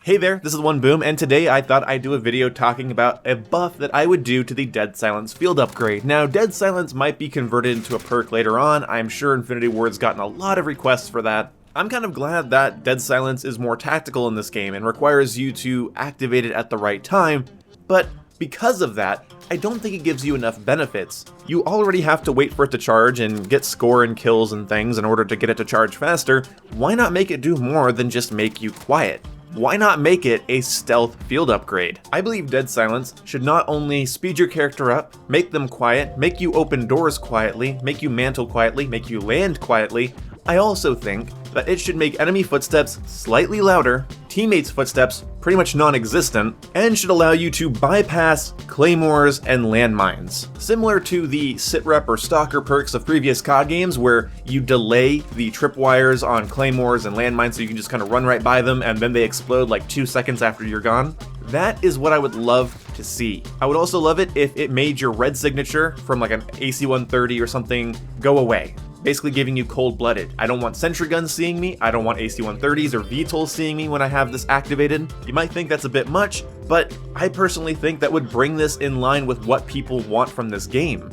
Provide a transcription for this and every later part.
Hey there, this is One Boom, and today I thought I'd do a video talking about a buff that I would do to the Dead Silence field upgrade. Now, Dead Silence might be converted into a perk later on. I'm sure Infinity Ward's gotten a lot of requests for that. I'm kind of glad that Dead Silence is more tactical in this game and requires you to activate it at the right time, but because of that, I don't think it gives you enough benefits. You already have to wait for it to charge and get score and kills and things in order to get it to charge faster. Why not make it do more than just make you quiet? Why not make it a stealth field upgrade? I believe Dead Silence should not only speed your character up, make them quiet, make you open doors quietly, make you mantle quietly, make you land quietly. I also think that it should make enemy footsteps slightly louder, teammates' footsteps pretty much non-existent, and should allow you to bypass claymores and landmines. Similar to the sitrep or stalker perks of previous COD games where you delay the tripwires on claymores and landmines so you can just kind of run right by them and then they explode like 2 seconds after you're gone. That is what I would love to see. I would also love it if it made your red signature from like an AC-130 or something go away. Basically giving you cold-blooded. I don't want sentry guns seeing me, I don't want AC-130s or VTOLs seeing me when I have this activated. You might think that's a bit much, but I personally think that would bring this in line with what people want from this game.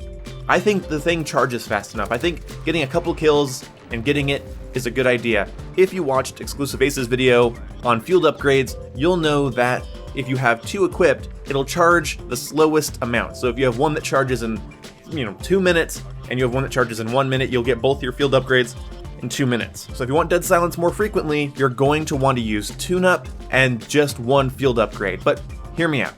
I think the thing charges fast enough. I think getting a couple kills and getting it is a good idea. If you watched Exclusive Ace's video on field upgrades, you'll know that if you have two equipped, it'll charge the slowest amount. So if you have one that charges in 2 minutes, and you have one that charges in 1 minute, you'll get both your field upgrades in 2 minutes. So if you want Dead Silence more frequently, you're going to want to use tune-up and just one field upgrade. But hear me out.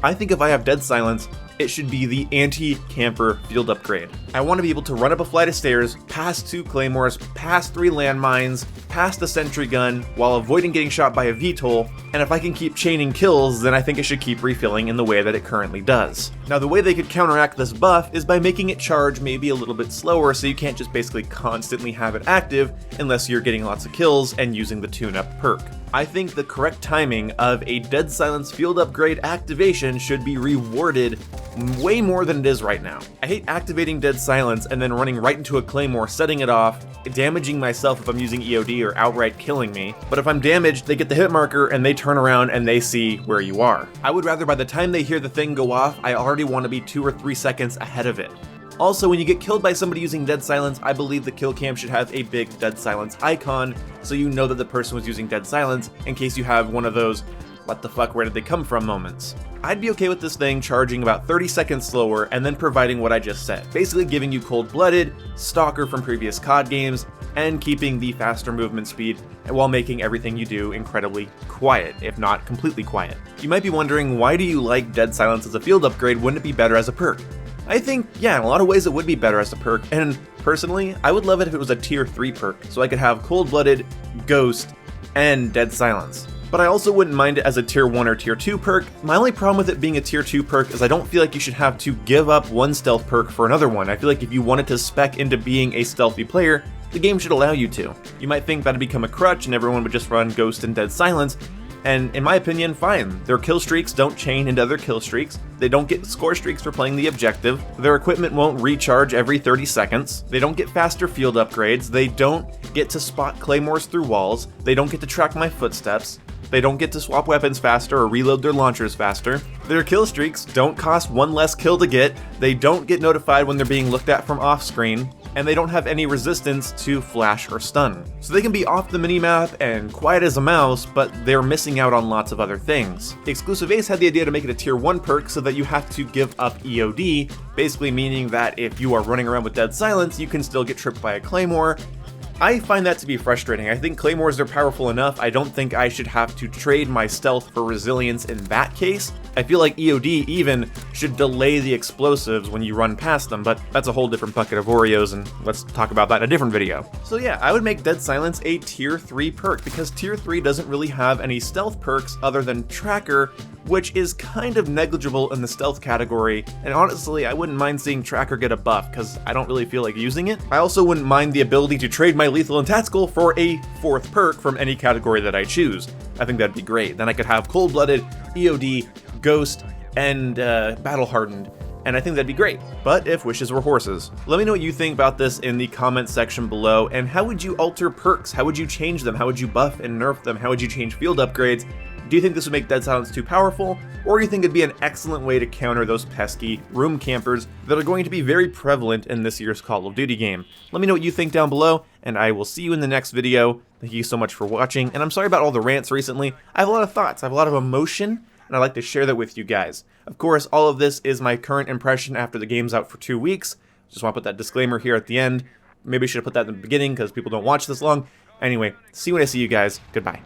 I think if I have Dead Silence, it should be the anti-camper field upgrade. I want to be able to run up a flight of stairs, past 2 claymores, past 3 landmines, past a sentry gun, while avoiding getting shot by a VTOL, and if I can keep chaining kills, then I think it should keep refilling in the way that it currently does. Now, the way they could counteract this buff is by making it charge maybe a little bit slower, so you can't just basically constantly have it active unless you're getting lots of kills and using the tune-up perk. I think the correct timing of a Dead Silence field upgrade activation should be rewarded way more than it is right now. I hate activating Dead Silence and then running right into a claymore, setting it off, damaging myself if I'm using EOD or outright killing me. But if I'm damaged, they get the hit marker and they turn around and they see where you are. I would rather by the time they hear the thing go off, I already want to be 2 or 3 seconds ahead of it. Also, when you get killed by somebody using Dead Silence, I believe the kill cam should have a big Dead Silence icon so you know that the person was using Dead Silence in case you have one of those what the fuck, where did they come from moments. I'd be okay with this thing charging about 30 seconds slower and then providing what I just said, basically giving you cold-blooded, stalker from previous COD games, and keeping the faster movement speed while making everything you do incredibly quiet, if not completely quiet. You might be wondering, why do you like Dead Silence as a field upgrade? Wouldn't it be better as a perk? I think, yeah, in a lot of ways it would be better as a perk, and personally, I would love it if it was a tier 3 perk, so I could have Cold-Blooded, Ghost, and Dead Silence. But I also wouldn't mind it as a tier 1 or tier 2 perk. My only problem with it being a tier 2 perk is I don't feel like you should have to give up one stealth perk for another one. I feel like if you wanted to spec into being a stealthy player, the game should allow you to. You might think that'd become a crutch and everyone would just run Ghost and Dead Silence, and in my opinion, fine. Their kill streaks don't chain into other kill streaks, they don't get score streaks for playing the objective, their equipment won't recharge every 30 seconds, they don't get faster field upgrades, they don't get to spot claymores through walls, they don't get to track my footsteps, they don't get to swap weapons faster or reload their launchers faster, their kill streaks don't cost 1 less kill to get, they don't get notified when they're being looked at from off screen, and they don't have any resistance to flash or stun. So they can be off the minimap and quiet as a mouse, but they're missing out on lots of other things. Exclusive Ace had the idea to make it a tier 1 perk so that you have to give up EOD, basically meaning that if you are running around with Dead Silence, you can still get tripped by a claymore. I find that to be frustrating. I think claymores are powerful enough. I don't think I should have to trade my stealth for resilience in that case. I feel like EOD even should delay the explosives when you run past them, but that's a whole different bucket of Oreos, and let's talk about that in a different video. So yeah, I would make Dead Silence a tier 3 perk because tier 3 doesn't really have any stealth perks other than Tracker, which is kind of negligible in the stealth category, and honestly, I wouldn't mind seeing Tracker get a buff because I don't really feel like using it. I also wouldn't mind the ability to trade my Lethal and Tactical for a 4th perk from any category that I choose. I think that'd be great. Then I could have Cold-Blooded, EOD, Ghost, and Battle Hardened, and I think that'd be great. But if wishes were horses. Let me know what you think about this in the comments section below, and how would you alter perks? How would you change them? How would you buff and nerf them? How would you change field upgrades? Do you think this would make Dead Silence too powerful, or do you think it'd be an excellent way to counter those pesky room campers that are going to be very prevalent in this year's Call of Duty game? Let me know what you think down below, and I will see you in the next video. Thank you so much for watching, and I'm sorry about all the rants recently. I have a lot of thoughts, I have a lot of emotion, and I'd like to share that with you guys. Of course, all of this is my current impression after the game's out for 2 weeks. Just want to put that disclaimer here at the end. Maybe I should have put that in the beginning because people don't watch this long. Anyway, see you when I see you guys. Goodbye.